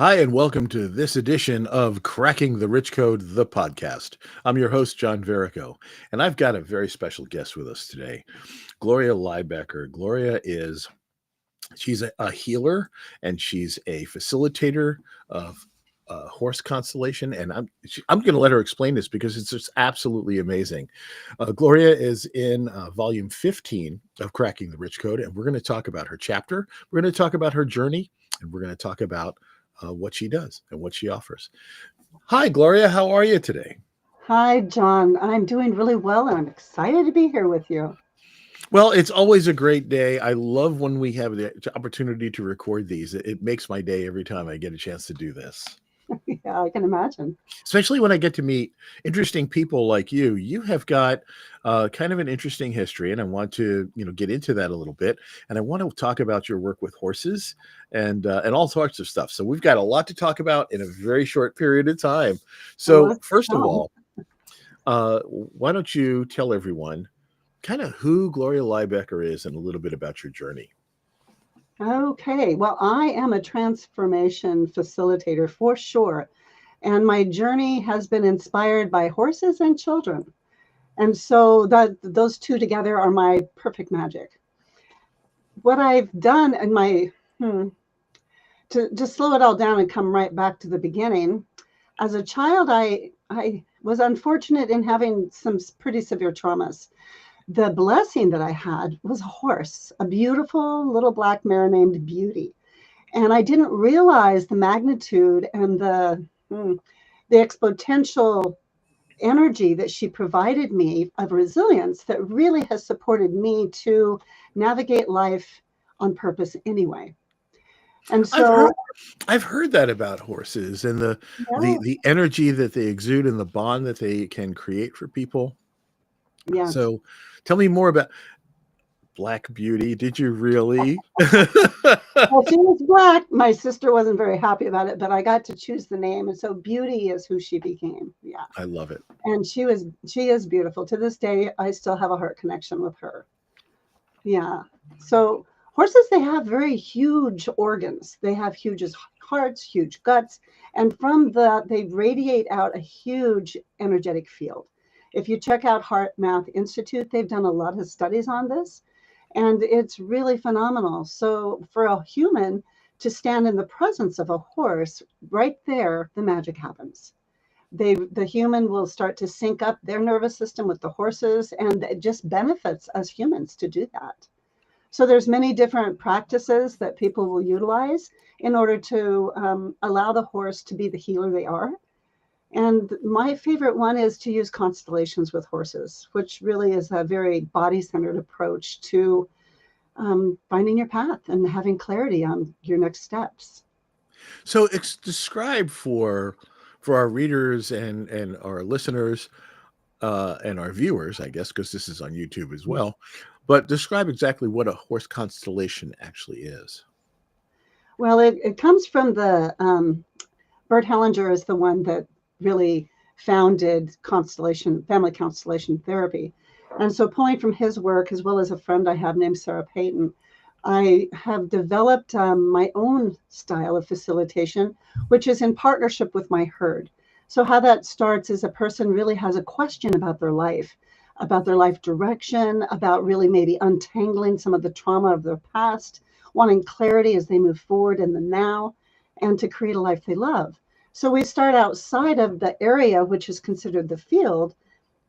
Hi, and welcome to this edition of Cracking the Rich Code, the podcast. I'm your host, John Verico, and I've got a very special guest with us today, Gloria Lybecker. She's a healer, and she's a facilitator of horse constellation, and I'm going to let her explain this because it's just absolutely amazing. Gloria is in volume 15 of Cracking the Rich Code, and we're going to talk about her chapter. We're going to talk about her journey, and we're going to talk about what she does and what she offers. Hi, Gloria. How are you today? Hi, John. I'm doing really well, and I'm excited to be here with you. Well, it's always a great day. I love when we have the opportunity to record these. It makes my day every time I get a chance to do this, Yeah, I can imagine. especially when I get to meet interesting people like you. You have got kind of an interesting history, and I want to, get into that a little bit. And I want to talk about your work with horses and all sorts of stuff. So we've got a lot to talk about in a very short period of time. Well, So let's first of go. all, why don't you tell everyone kind of who Gloria Lybecker is and a little bit about your journey? Okay. Well, I am a transformation facilitator for sure, and my journey has been inspired by horses and children. And so that those two together are my perfect magic. What I've done in my to slow it all down and come right back to the beginning. As a child, I was unfortunate in having some pretty severe traumas. The blessing that I had was a horse, a beautiful little black mare named Beauty. And I didn't realize the magnitude and the exponential energy that she provided me of resilience that really has supported me to navigate life on purpose anyway. And I've heard so, I've heard that about horses and the the yeah, the energy that they exude and the bond that they can create for people. yes. So tell me more about Black Beauty. Did you really? Well, she was black. My sister wasn't very happy about it, but I got to choose the name, and so Beauty is who she became. Yeah, I love it. and she is beautiful. To this day, I still have a heart connection with her. Yeah. So horses, they have very huge organs. They have huge hearts, huge guts, and from that they radiate out a huge energetic field. If you check out Heart Math Institute, they've done a lot of studies on this, and it's really phenomenal. So for a human to stand in the presence of a horse, right there, the magic happens. The human will start to sync up their nervous system with the horses, and it just benefits us humans to do that. So there's many different practices that people will utilize in order to allow the horse to be the healer they are. And my favorite one is to use constellations with horses, which really is a very body-centered approach to finding your path and having clarity on your next steps. So describe for our readers and our listeners and our viewers, I guess, because this is on YouTube as well. But describe exactly what a horse constellation actually is. Well, it comes from the Bert Hellinger is the one that really founded family constellation therapy. And so, pulling from his work, as well as a friend I have named Sarah Payton, I have developed my own style of facilitation, which is in partnership with my herd. So, how that starts is a person really has a question about their life direction, about really maybe untangling some of the trauma of their past, wanting clarity as they move forward in the now, and to create a life they love. So, we start outside of the area, which is considered the field,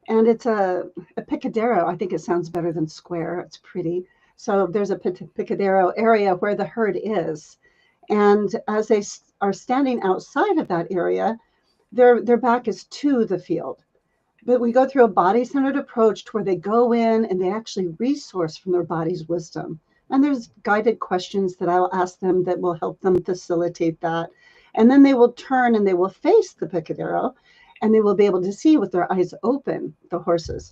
and it's a picadero. I think it sounds better than square. It's pretty. So there's a picadero area where the herd is. And as they are standing outside of that area, their back is to the field. But we go through a body centered approach to where they go in and they actually resource from their body's wisdom. And there's guided questions that I'll ask them that will help them facilitate that. And then they will turn and they will face the picadero and they will be able to see with their eyes open the horses.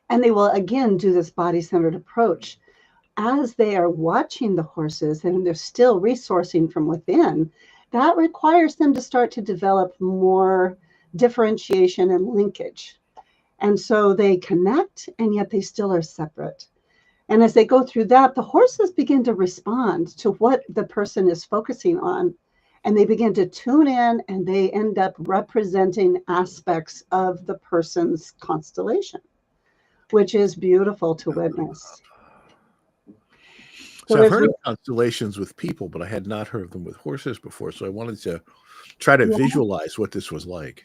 And they will again do this body centered approach. As they are watching the horses and they're still resourcing from within, that requires them to start to develop more differentiation and linkage. And so they connect, and yet they still are separate. And as they go through that, the horses begin to respond to what the person is focusing on. and they begin to tune in, and they end up representing aspects of the person's constellation, which is beautiful to witness. So So I've there's, heard of constellations with people, but I had not heard of them with horses before. So I wanted to try to yeah, visualize what this was like.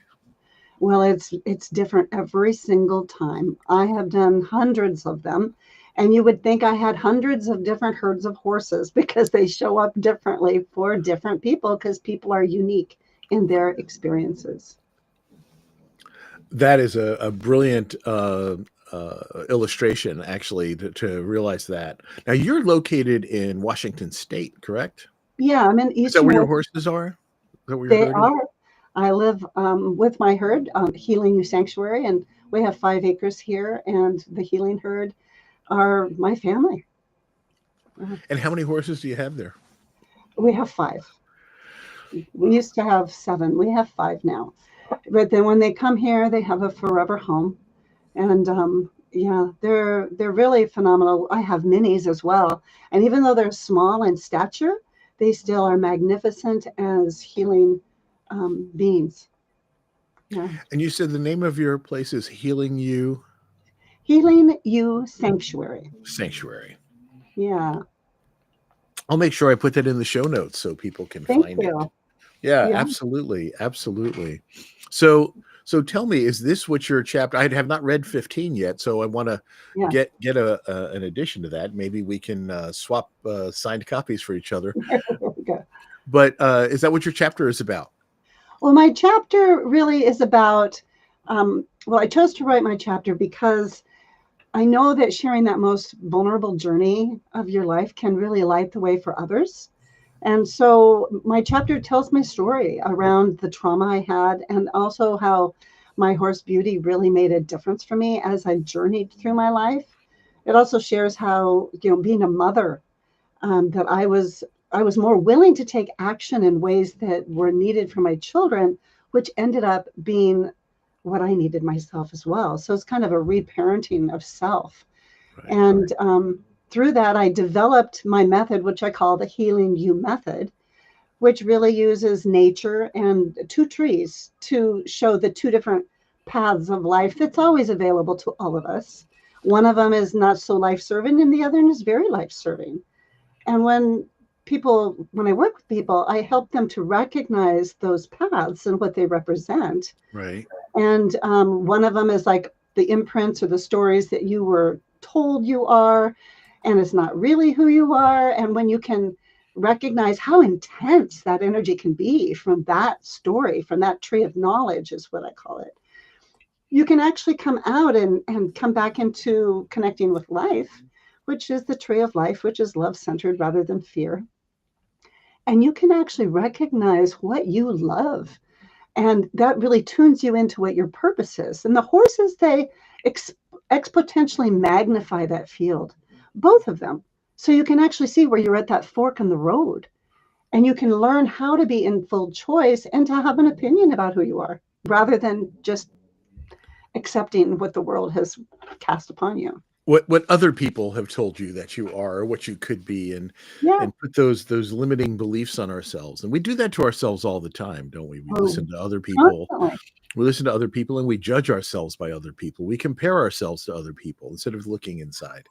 well, it's different every single time. I have done hundreds of them, and you would think I had hundreds of different herds of horses because they show up differently for different people because people are unique in their experiences. That is a brilliant illustration, actually, to realize that. Now, you're located in Washington State, correct? Yeah, I'm in Is that Eastern where your Washington. horses are? Is that where your They herd is? are. I live with my herd, Healing You Sanctuary, and we have 5 acres here, and the healing herd are my family. And how many horses do you have there? We have 5. We used to have 7. We have 5 now. But then when they come here, they have a forever home, and yeah, they're really phenomenal. I have minis as well, and even though they're small in stature, they still are magnificent as healing beings. Yeah. And you said the name of your place is Healing You Healing You Sanctuary. Sanctuary. Yeah. I'll make sure I put that in the show notes so people can Thank find it. you. Yeah, Yeah. absolutely, absolutely. So, so tell me, is this what your chapter? I have not read 15 yet, so I want to Yeah. get an addition to that. Maybe we can swap signed copies for each other. There we go. But is that what your chapter is about? Well, my chapter really is about, well, I chose to write my chapter because I know that sharing that most vulnerable journey of your life can really light the way for others. And so my chapter tells my story around the trauma I had and also how my horse Beauty really made a difference for me as I journeyed through my life. It also shares how, being a mother, that I was more willing to take action in ways that were needed for my children, which ended up being what I needed myself as well. So it's kind of a reparenting of self. Right. And through that, I developed my method, which I call the Healing You method, which really uses nature and 2 trees to show the 2 different paths of life that's always available to all of us. One of them is not so life serving, and the other one is very life serving. And when I work with people, I help them to recognize those paths and what they represent. Right. And one of them is like the imprints or the stories that you were told you are, and it's not really who you are. And when you can recognize how intense that energy can be from that story, from that tree of knowledge, is what I call it, you can actually come out and come back into connecting with life, which is the tree of life, which is love centered rather than fear. And you can actually recognize what you love, and that really tunes you into what your purpose is. And the horses, they ex- exponentially magnify that field, both of them. So you can actually see where you're at that fork in the road, and you can learn how to be in full choice and to have an opinion about who you are rather than just accepting what the world has cast upon you. What other people have told you that you are or what you could be, Yeah. and put those limiting beliefs on ourselves. And we do that to ourselves all the time, don't we? We Oh, listen to other people. constantly. We listen to other people and we judge ourselves by other people. We compare ourselves to other people instead of looking inside.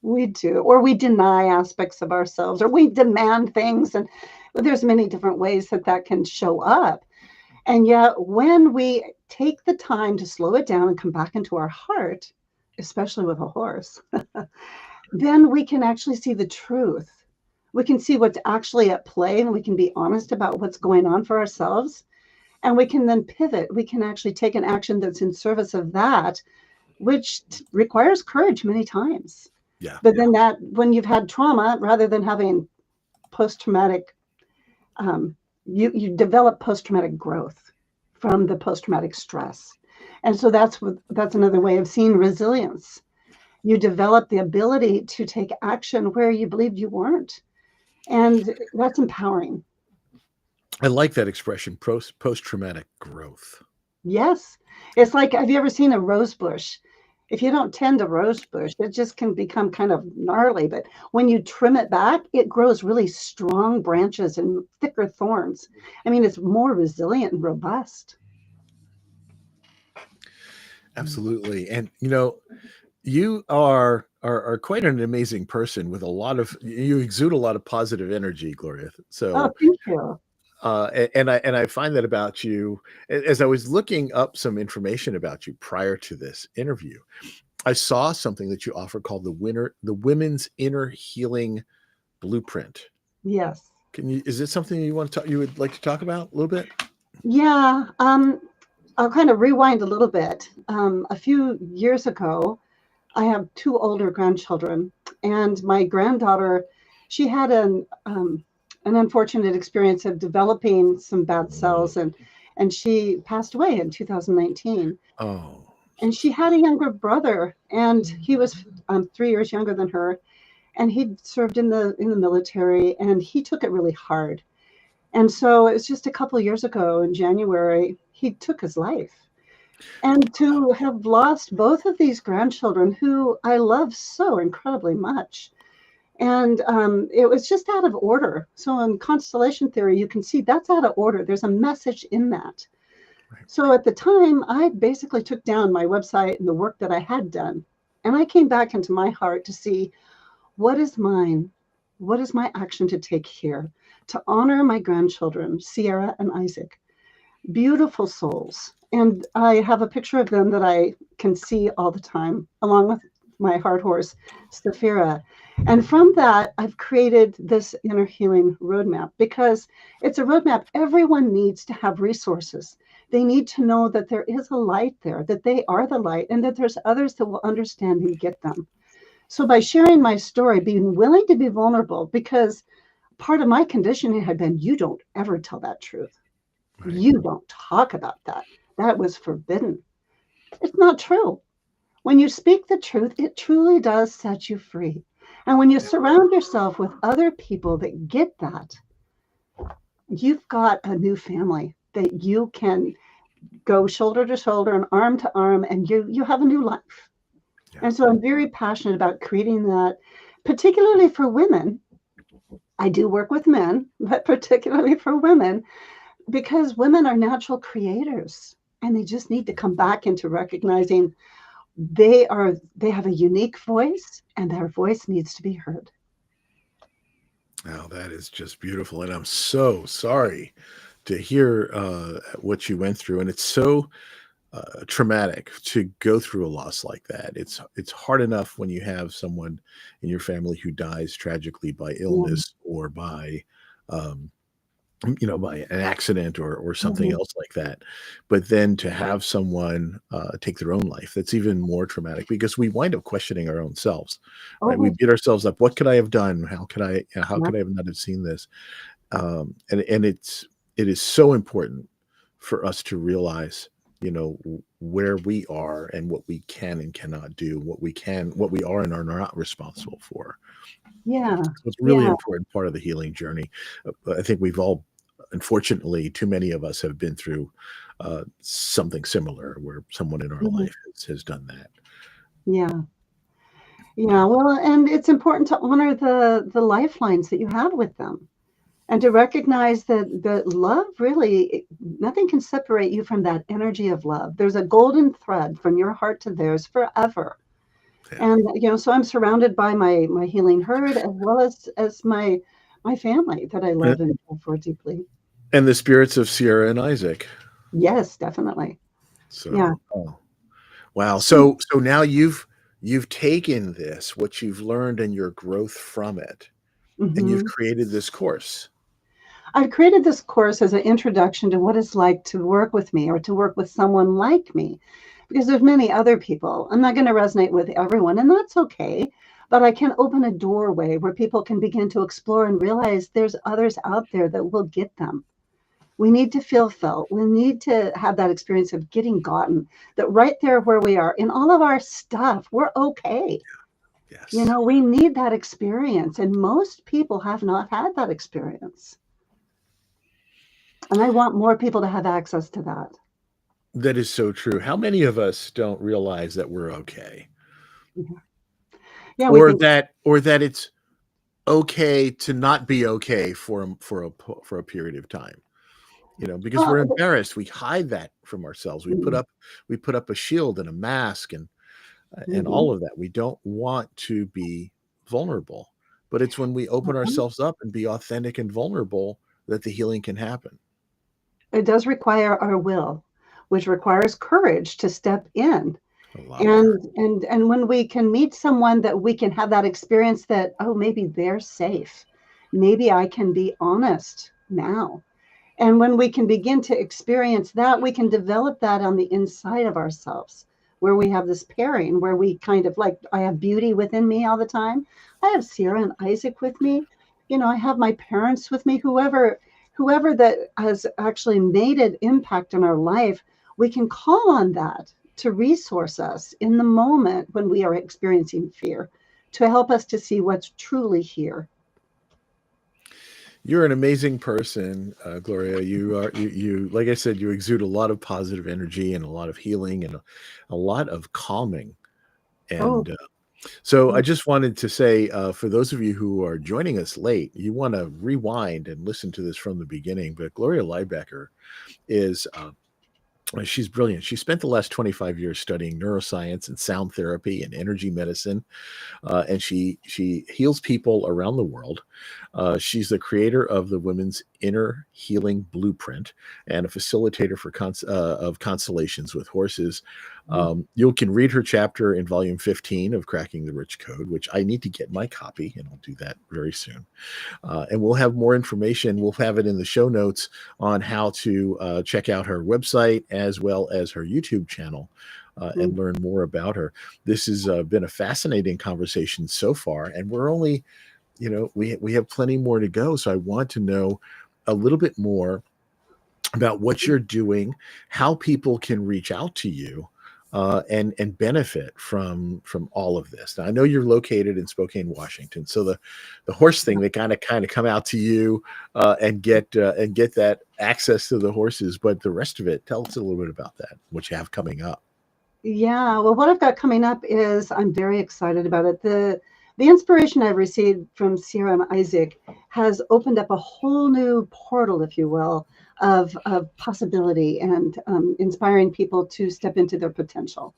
We do, or we deny aspects of ourselves, or we demand things, and there's many different ways that that can show up. And yet, when we take the time to slow it down and come back into our heart, especially with a horse, then we can actually see the truth. We can see what's actually at play, and we can be honest about what's going on for ourselves. And we can then pivot. We can actually take an action that's in service of that, which requires courage many times. Yeah. But then that, when you've had trauma, rather than having post-traumatic, you develop post-traumatic growth from the post-traumatic stress. And so that's another way of seeing resilience. You develop the ability to take action where you believed you weren't. And that's empowering. I like that expression, post traumatic growth. Yes. It's like, have you ever seen a rose bush? If you don't tend a rose bush, it just can become kind of gnarly. But when you trim it back, it grows really strong branches and thicker thorns. I mean, it's more resilient and robust. Absolutely. And you know, you are quite an amazing person with a lot of you exude a lot of positive energy, Gloria. Oh, So thank you. and I find that about you as I was looking up some information about you prior to this interview. I saw something that you offer called the Women's Inner Healing Blueprint. Yes. Can you is it something you want to talk you would like to talk about a little bit? Yeah. I'll kind of rewind a little bit. A few years ago, I have two older grandchildren, and my granddaughter, she had an unfortunate experience of developing some bad cells, and she passed away in 2019. Oh, And so she sorry. had a younger brother, and he was 3 years younger than her, and he'd served in the military, and he took it really hard. And so it was just a couple of years ago in January, he took his life. And to have lost both of these grandchildren who I love so incredibly much. And it was just out of order. So in constellation theory, you can see that's out of order. There's a message in that. Right. So at the time, I basically took down my website and the work that I had done. And I came back into my heart to see what is mine? What is my action to take here to honor my grandchildren, Sierra and Isaac? Beautiful souls. And I have a picture of them that I can see all the time, along with my heart horse, Stephira. And from that, I've created this inner healing roadmap because it's a roadmap. Everyone needs to have resources. They need to know that there is a light there, that they are the light, and that there's others that will understand and get them. So by sharing my story, being willing to be vulnerable, because part of my conditioning had been, you don't ever tell that truth. Right. You don't talk about that. That was forbidden. It's not true. When you speak the truth, it truly does set you free. And when you Yeah. surround yourself with other people that get that, you've got a new family that you can go shoulder to shoulder and arm to arm, and you have a new life. Yeah. And so I'm very passionate about creating that, particularly for women. I do work with men, but particularly for women, because women are natural creators and they just need to come back into recognizing they have a unique voice and their voice needs to be heard. Oh, that is just beautiful. And I'm so sorry to hear what you went through. And it's so traumatic to go through a loss like that. It's hard enough when you have someone in your family who dies tragically by Yeah. illness or by um, by an accident or something Mhm. else like that. But then to have someone take their own life, that's even more traumatic because we wind up questioning our own selves, right? We Oh, beat ourselves up. What could I have done? How yeah. could I have not have seen this? And it is so important for us to realize, where we are and what we can and cannot do, what we are and are not responsible for. Yeah. So it's a really Yeah. important part of the healing journey. I think we've all, unfortunately, too many of us have been through something similar where someone in our Mhm. life has done that. Yeah. Yeah. Well, and it's important to honor the lifelines that you have with them and to recognize that love really nothing can separate you from that energy of love. There's a golden thread from your heart to theirs forever. Yeah. And so I'm surrounded by my healing herd as well as my family that I And love and care for deeply. and the spirits of Sierra and Isaac. Yes, definitely. Yeah. So, oh, wow. So, So now you've taken this, what you've learned and your growth from it, and you've mhm. created this course. I've created this course as an introduction to what it's like to work with me or to work with someone like me, because there's many other people. I'm not going to resonate with everyone, and that's okay. But I can open a doorway where people can begin to explore and realize there's others out there that will get them. We need to feel felt. We need to have that experience of getting gotten, that right there where we are in all of our stuff, we're okay. Yes. We need that experience. And most people have not had that experience. And I want more people to have access to that. That is so true. How many of us don't realize that we're okay, Yeah, yeah, we think, or that it's okay to not be okay for a period of time? You know, because we're well, embarrassed, we hide that from ourselves. We put up a shield and a mask and mhm. all of that. We don't want to be vulnerable, but it's when we open ourselves up and be authentic and vulnerable that the healing can happen. It does require our will, which requires courage to step in. A lot of courage. And when we can meet someone that we can have that experience that, oh, maybe they're safe. Maybe I can be honest now. And when we can begin to experience that, we can develop that on the inside of ourselves, where we have this pairing, where we kind of like, I have beauty within me all the time. I have Sierra and Isaac with me. You know, I have my parents with me, whoever that has actually made an impact in our life, we can call on that to resource us in the moment when we are experiencing fear, to help us to see what's truly here. You're an amazing person, Gloria. You like I said, you exude a lot of positive energy and a lot of healing and a lot of calming. Oh, And so I just wanted to say, for those of you who are joining us late, you want to rewind and listen to this from the beginning. But Gloria Lybecker is she's brilliant. She spent the last 25 years studying neuroscience and sound therapy and energy medicine, and she heals people around the world. She's the creator of the Women's Inner Healing Blueprint and a facilitator of constellations with horses. You can read her chapter in volume 15 of Cracking the Rich Code, which I need to get my copy, and I'll do that very soon. And we'll have more information. We'll have it in the show notes on how to check out her website as well as her YouTube channel and learn more about her. This has been a fascinating conversation so far, and we're only, we have plenty more to go. So I want to know a little bit more about what you're doing, how people can reach out to you, and benefit from all of this. Now, I know you're located in Spokane, Washington, so the horse thing, they kind of come out to you and get that access to the horses. But the rest of it, tell us a little bit about that, what you have coming up. yeah, well, what I've got coming up is I'm very excited about it. The inspiration I've received from Sierra and Isaac has opened up a whole new portal, if you will, of possibility and inspiring people to step into their potential.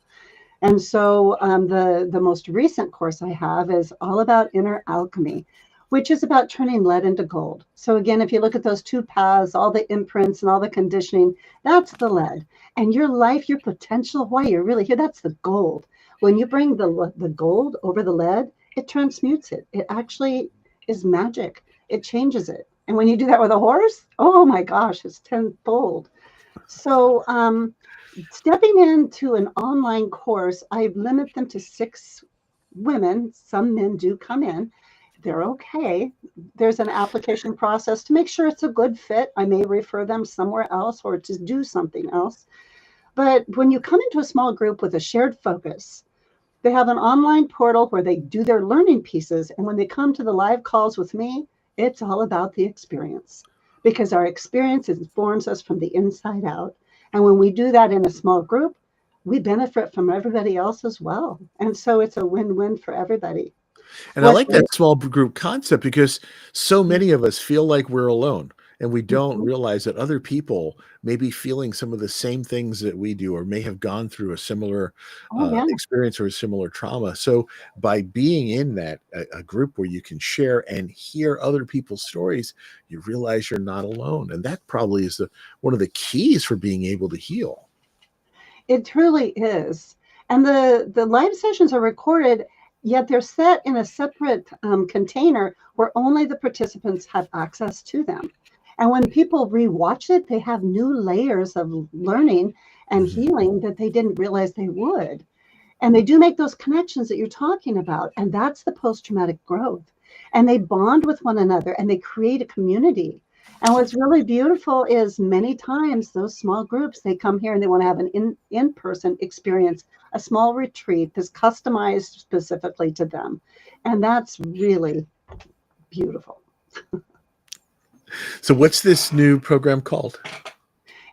And so the most recent course I have is all about inner alchemy, which is about turning lead into gold. So again, if you look at those two paths, all the imprints and all the conditioning, that's the lead. And your life, your potential, why you're really here, that's the gold. When you bring the gold over the lead, it transmutes it. It actually is magic. It changes it. And when you do that with a horse, oh my gosh, it's tenfold. So stepping into an online course, I limit them to 6 women. Some men do come in. They're okay. There's an application process to make sure it's a good fit. I may refer them somewhere else or to do something else. But when you come into a small group with a shared focus, they have an online portal where they do their learning pieces. And when they come to the live calls with me, it's all about the experience because our experience informs us from the inside out. And when we do that in a small group, we benefit from everybody else as well. And so it's a win-win for everybody. And I What like that small group concept because so many of us feel like we're alone and we don't Mhm. realize that other people may be feeling some of the same things that we do or may have gone through a similar Oh yeah. experience or a similar trauma. So by being in a group where you can share and hear other people's stories, you realize you're not alone. And that probably is one of the keys for being able to heal. It truly is. And the live sessions are recorded, yet they're set in a separate container where only the participants have access to them. And when people rewatch it, they have new layers of learning and Mhm. healing that they didn't realize they would. And they do make those connections that you're talking about. And that's the post traumatic growth. And they bond with one another and they create a community. And what's really beautiful is many times those small groups, they come here and they want to have an in-person experience, a small retreat that's customized specifically to them. And that's really beautiful. So what's this new program called?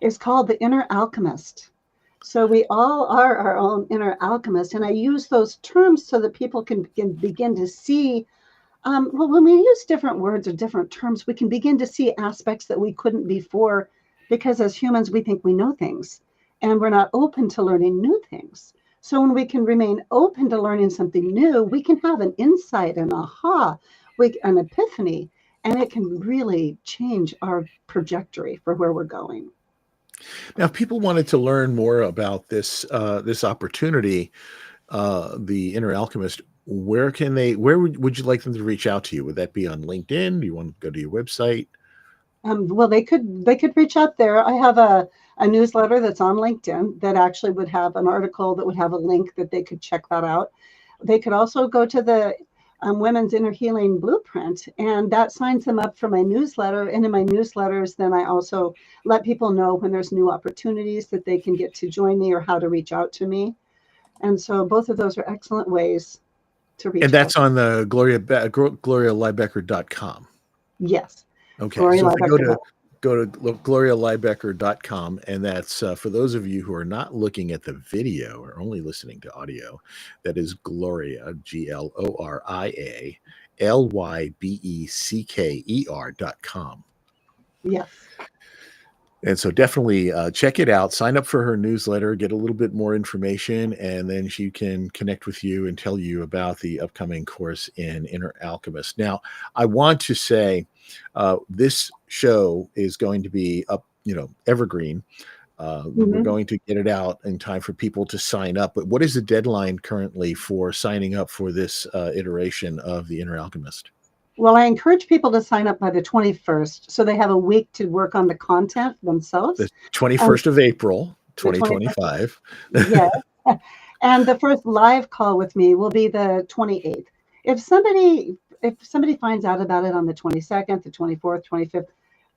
It's called The Inner Alchemist. So we all are our own inner alchemist. And I use those terms so that people can begin to see. Well, when we use different words or different terms, we can begin to see aspects that we couldn't before, because as humans, we think we know things and we're not open to learning new things. So when we can remain open to learning something new, we can have an insight, an aha, an epiphany, and it can really change our trajectory for where we're going. Now, if people wanted to learn more about this opportunity, the Inner Alchemist, where would you like them to reach out to you? Would that be on LinkedIn? Do you want to go to your website? Well, they could reach out there. I have a newsletter that's on LinkedIn that actually would have an article that would have a link that they could check that out. They could also go to the Women's Inner Healing Blueprint, and that signs them up for my newsletter. And in my newsletters, then I also let people know when there's new opportunities that they can get to join me or how to reach out to me. And so both of those are excellent ways to And reach out. that's on the GloriaLybecker.com. Yes. Okay, Gloria so if you Lybecker. go to GloriaLybecker.com, and that's for those of you who are not looking at the video or only listening to audio, that is Gloria, GloriaLybecker.com. Yes. And so definitely check it out. Sign up for her newsletter, get a little bit more information, and then she can connect with you and tell you about the upcoming course in Inner Alchemist. Now, I want to say this show is going to be up, evergreen. We're going to get it out in time for people to sign up. But what is the deadline currently for signing up for this iteration of the Inner Alchemist? Well, I encourage people to sign up by the 21st, so they have a week to work on the content themselves. The 21st of April, 2025. Yes. And the first live call with me will be the 28th. If somebody finds out about it on the 22nd, the 24th, 25th,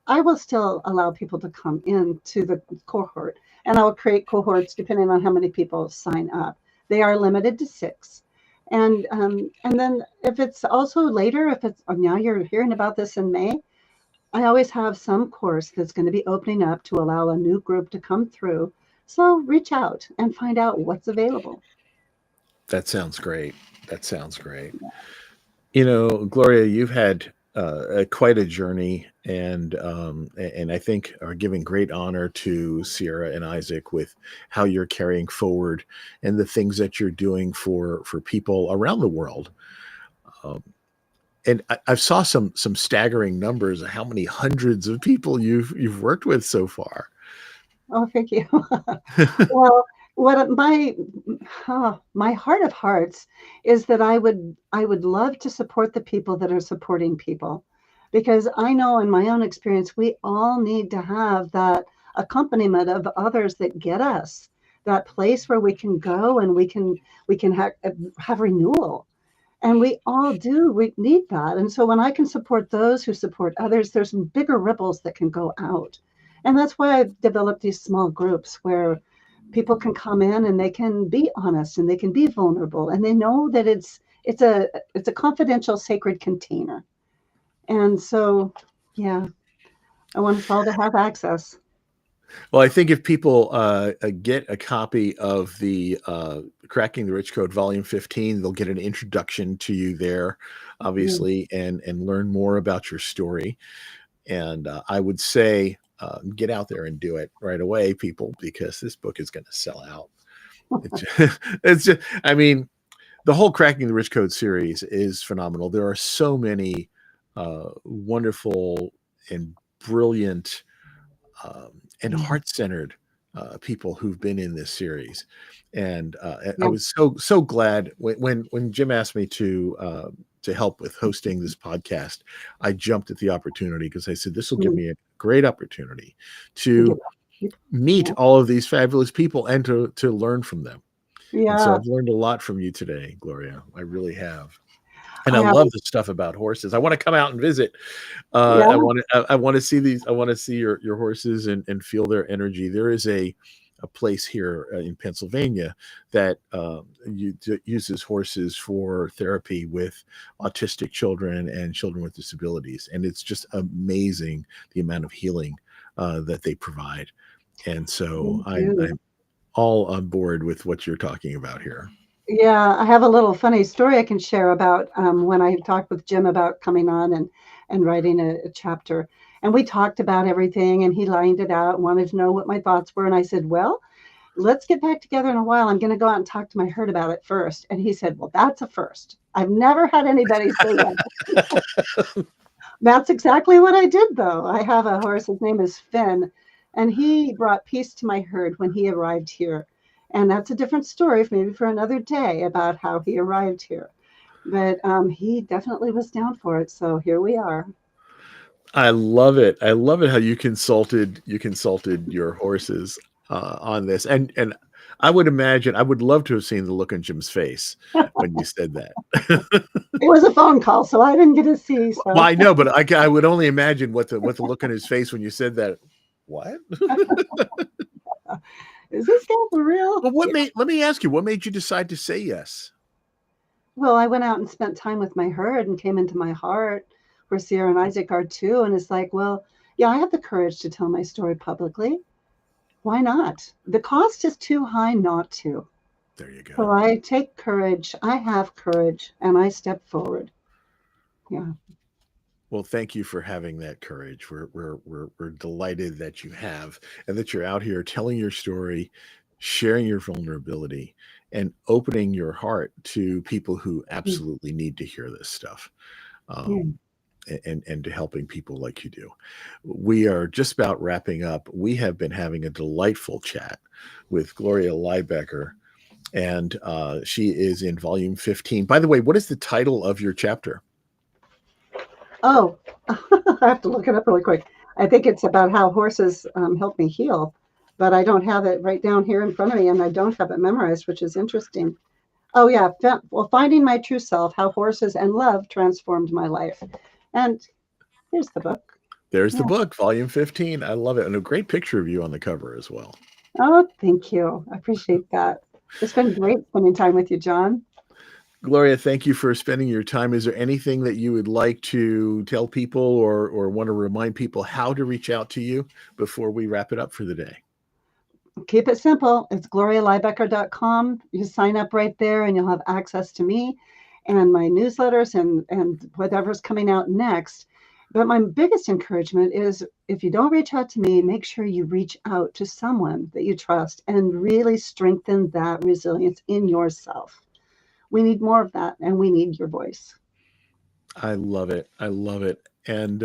I will still allow people to come into the cohort, and I'll create cohorts depending on how many people sign up. They are limited to 6. And then if it's also later, if it's now you're hearing about this in May, I always have some course that's going to be opening up to allow a new group to come through. So reach out and find out what's available. That sounds great. Gloria, you've had quite a journey, and I think are giving great honor to Sierra and Isaac with how you're carrying forward and the things that you're doing for people around the world. And I saw some staggering numbers of how many hundreds of people you've worked with so far. Oh, thank you. Well, what my heart of hearts is that I would love to support the people that are supporting people, because I know in my own experience we all need to have that accompaniment of others that get us, that place where we can go and we can have renewal. And we all do. We need that. And so when I can support those who support others, there's some bigger ripples that can go out. And that's why I've developed these small groups where people can come in and they can be honest and they can be vulnerable, and they know that it's a confidential, sacred container. And so, yeah, I want us all to have access. Well, I think if people get a copy of the Cracking the Rich Code Volume 15, they'll get an introduction to you there, obviously, and learn more about your story. And I would say get out there and do it right away, people, because this book is going to sell out. It's just, I mean, the whole Cracking the Rich Code series is phenomenal. There are so many wonderful and brilliant and heart-centered people who've been in this series. And I was so glad when Jim asked me to help with hosting this podcast. I jumped at the opportunity because I said, this will give me a great opportunity to meet all of these fabulous people and to learn from them. And so I've learned a lot from you today, Gloria. I really have. And I love the stuff about horses. I want to come out and visit. I want to see these. I want to see your horses and feel their energy. There is a place here in Pennsylvania that uses horses for therapy with autistic children and children with disabilities, and it's just amazing the amount of healing that they provide. And so I'm all on board with what you're talking about here. Yeah, I have a little funny story I can share about when I talked with Jim about coming on and writing a chapter. And we talked about everything, and he lined it out, wanted to know what my thoughts were. And I said, well, let's get back together in a while. I'm going to go out and talk to my herd about it first. And he said, well, that's a first. I've never had anybody say that. That's exactly what I did, though. I have a horse. His name is Finn, and he brought peace to my herd when he arrived here. And that's a different story, maybe for another day, about how he arrived here. But he definitely was down for it. So here we are. I love it. I love it how you consulted your horses on this, and I would imagine I would love to have seen the look on Jim's face when you said that. It was a phone call, so I didn't get to see. So. Well, I know, but I would only imagine what the look on his face when you said that. What? Is this guy for real? Well, let me ask you, what made you decide to say yes? Well, I went out and spent time with my herd and came into my heart, where Sierra and Isaac are too. And it's like, well, yeah, I have the courage to tell my story publicly. Why not? The cost is too high not to. There you go. So I take courage. I have courage, and I step forward. Yeah. Well, thank you for having that courage. We're delighted that you have, and that you're out here telling your story, sharing your vulnerability, and opening your heart to people who absolutely need to hear this stuff. And to helping people like you do. We are just about wrapping up. We have been having a delightful chat with Gloria Lybecker, and she is in volume 15. By the way, what is the title of your chapter? Oh, I have to look it up really quick. I think it's about how horses help me heal, but I don't have it right down here in front of me, and I don't have it memorized, which is interesting. Oh, yeah. Well, Finding My True Self, How Horses and Love Transformed My Life. And here's the book. There's the book, volume 15. I love it. And a great picture of you on the cover as well. Oh, thank you. I appreciate that. It's been great spending time with you, John. Gloria, thank you for spending your time. Is there anything that you would like to tell people or want to remind people how to reach out to you before we wrap it up for the day? Keep it simple. It's glorialybecker.com. You sign up right there and you'll have access to me and my newsletters and whatever's coming out next. But my biggest encouragement is if you don't reach out to me, make sure you reach out to someone that you trust and really strengthen that resilience in yourself. We need more of that, and we need your voice. I love it. I love it. And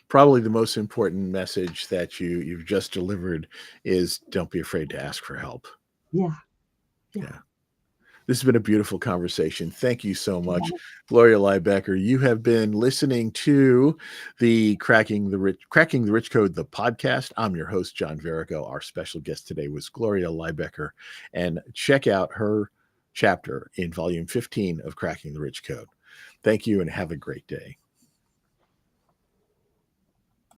probably the most important message that you've just delivered is don't be afraid to ask for help. Yeah. This has been a beautiful conversation. Thank you so much, Gloria Lybecker. You have been listening to the Cracking the Rich Code, the podcast. I'm your host, John Verico. Our special guest today was Gloria Lybecker. And check out her chapter in volume 15 of Cracking the Rich Code. Thank you and have a great day.